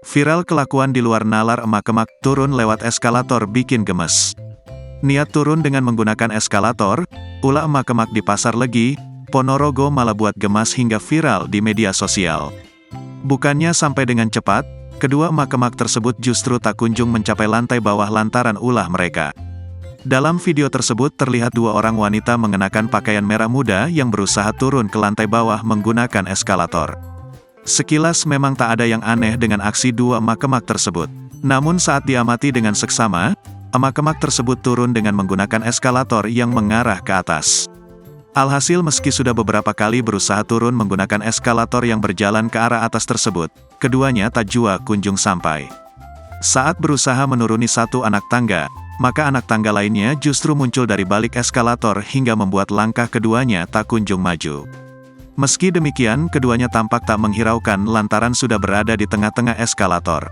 Viral kelakuan di luar nalar emak-emak turun lewat eskalator bikin gemes. Niat turun dengan menggunakan eskalator, ulah emak-emak di Pasar Legi, Ponorogo malah buat gemas hingga viral di media sosial. Bukannya sampai dengan cepat, kedua emak-emak tersebut justru tak kunjung mencapai lantai bawah lantaran ulah mereka. Dalam video tersebut terlihat dua orang wanita mengenakan pakaian merah muda yang berusaha turun ke lantai bawah menggunakan eskalator. Sekilas memang tak ada yang aneh dengan aksi dua emak-emak tersebut. Namun saat diamati dengan seksama, emak-emak tersebut turun dengan menggunakan eskalator yang mengarah ke atas. Alhasil meski sudah beberapa kali berusaha turun menggunakan eskalator yang berjalan ke arah atas tersebut, keduanya tak jua kunjung sampai. Saat berusaha menuruni satu anak tangga, maka anak tangga lainnya justru muncul dari balik eskalator hingga membuat langkah keduanya tak kunjung maju. Meski demikian, keduanya tampak tak menghiraukan lantaran sudah berada di tengah-tengah eskalator.